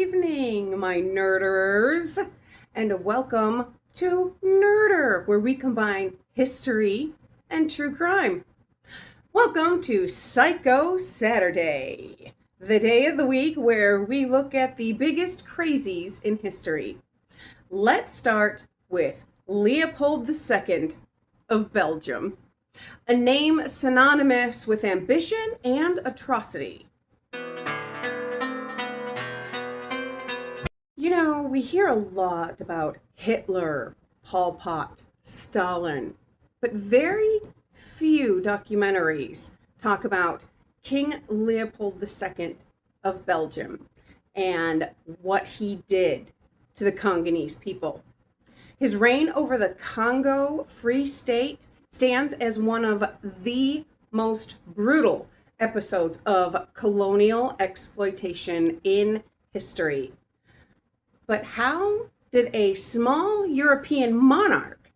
evening, my nerders, and welcome to Nerder, where we combine history and true crime. Welcome to Psycho Saturday, the day of the week where we look at the biggest crazies in history. Let's start with Leopold II of Belgium, a name synonymous with ambition and atrocity. You know, we hear a lot about Hitler, Pol Pot, Stalin, but very few documentaries talk about King Leopold II of Belgium and what he did to the Congolese people. His reign over the Congo Free State stands as one of the most brutal episodes of colonial exploitation in history. But how did a small European monarch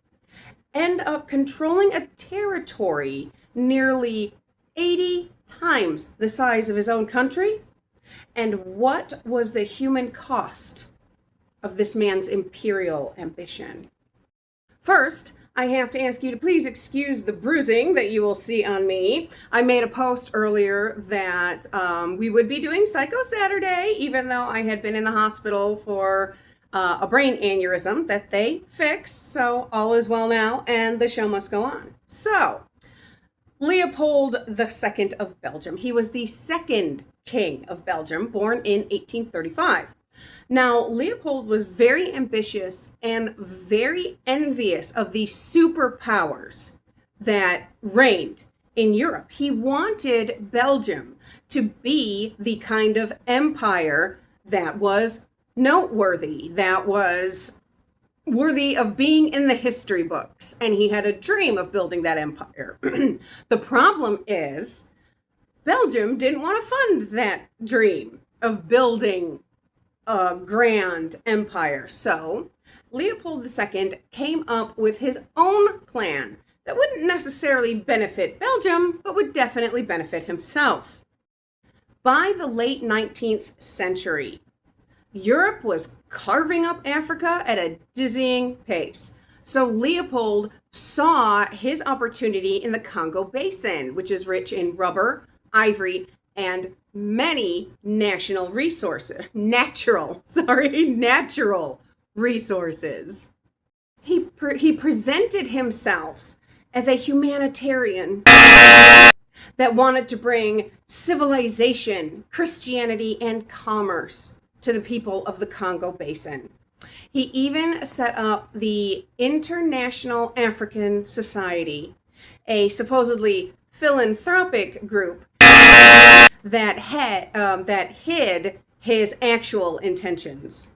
end up controlling a territory nearly 80 times the size of his own country? And what was the human cost of this man's imperial ambition? First, I have to ask you to please excuse the bruising that you will see on me. I made a post earlier that we would be doing Psycho Saturday, even though I had been in the hospital for a brain aneurysm that they fixed. So all is well now, and the show must go on. So, Leopold II of Belgium. He was the second king of Belgium, born in 1835. Now, Leopold was very ambitious and very envious of the superpowers that reigned in Europe. He wanted Belgium to be the kind of empire that was noteworthy, that was worthy of being in the history books. And he had a dream of building that empire. The problem is, Belgium didn't want to fund that dream of building a grand empire. So Leopold II came up with his own plan that wouldn't necessarily benefit Belgium, but would definitely benefit himself. By the late 19th century, Europe was carving up Africa at a dizzying pace. So Leopold saw his opportunity in the Congo Basin, which is rich in rubber, ivory, and many natural resources. He presented himself as a humanitarian that wanted to bring civilization, Christianity, and commerce to the people of the Congo Basin. He even set up the International African Society, a supposedly philanthropic group that hid his actual intentions.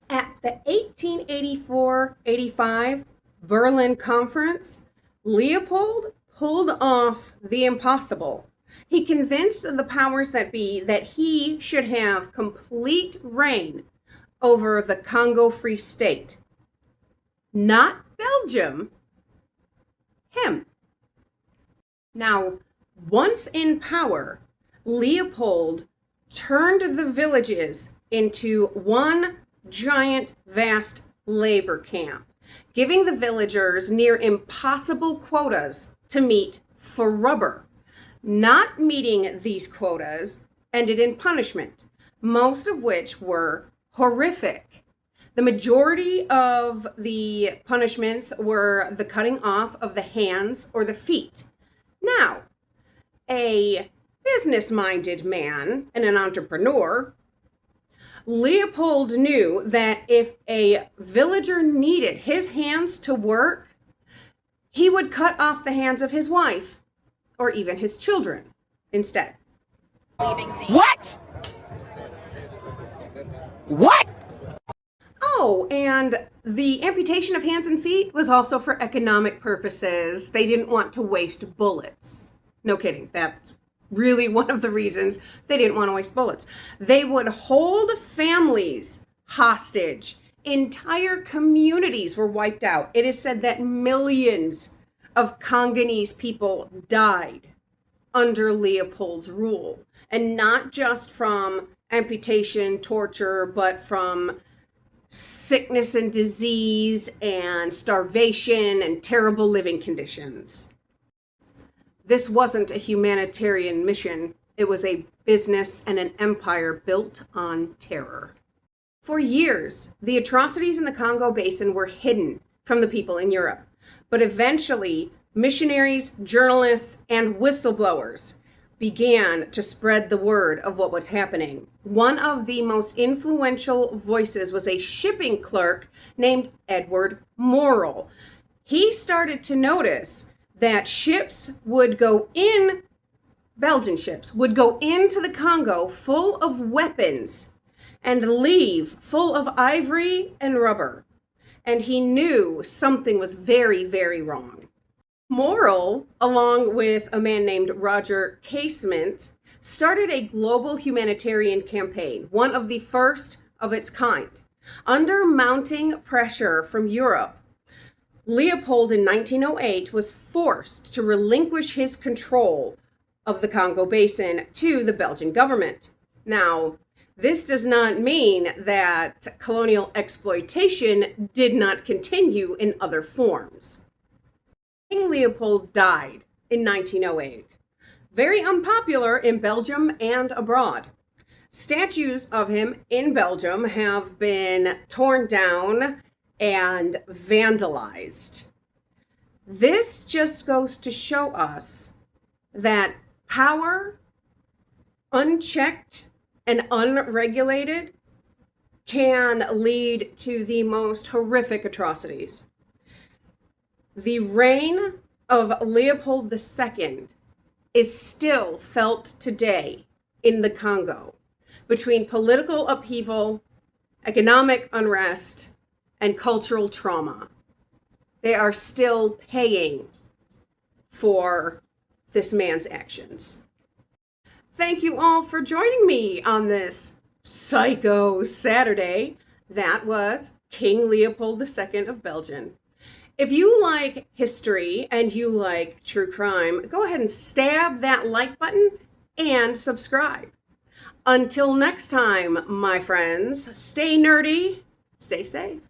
At the 1884-85 Berlin Conference, Leopold pulled off the impossible. He convinced the powers that be that he should have complete reign over the Congo Free State. Not Belgium, him. Now, once in power, Leopold turned the villages into one giant, vast labor camp, giving the villagers near impossible quotas to meet for rubber. Not meeting these quotas ended in punishment, most of which were horrific. The majority of the punishments were the cutting off of the hands or the feet. Now, a business-minded man and an entrepreneur, Leopold knew that if a villager needed his hands to work, he would cut off the hands of his wife or even his children instead. What? What? Oh, and the amputation of hands and feet was also for economic purposes. They didn't want to waste bullets. No kidding. That's really one of the reasons they didn't want to waste bullets. They would hold families hostage. Entire communities were wiped out. It is said that millions of Congolese people died under Leopold's rule, and not just from amputation, torture, but from sickness and disease and starvation and terrible living conditions. This wasn't a humanitarian mission. It was a business and an empire built on terror. For years, the atrocities in the Congo Basin were hidden from the people in Europe. But eventually, missionaries, journalists, and whistleblowers began to spread the word of what was happening. One of the most influential voices was a shipping clerk named Edward Morrill. He started to notice that ships would go in, Belgian ships would go into the Congo full of weapons and leave full of ivory and rubber. And he knew something was very, very wrong. Morrill, along with a man named Roger Casement, started a global humanitarian campaign, one of the first of its kind. Under mounting pressure from Europe, Leopold in 1908 was forced to relinquish his control of the Congo Basin to the Belgian government. Now, this does not mean that colonial exploitation did not continue in other forms. King Leopold died in 1908, very unpopular in Belgium and abroad. Statues of him in Belgium have been torn down and vandalized. This just goes to show us that power, unchecked and unregulated, can lead to the most horrific atrocities. The reign of Leopold II is still felt today in the Congo between political upheaval, economic unrest, and cultural trauma. They are still paying for this man's actions. Thank you all for joining me on this Psycho Saturday. That was King Leopold II of Belgium. If you like history and you like true crime, go ahead and stab that like button and subscribe. Until next time, my friends, stay nerdy, stay safe.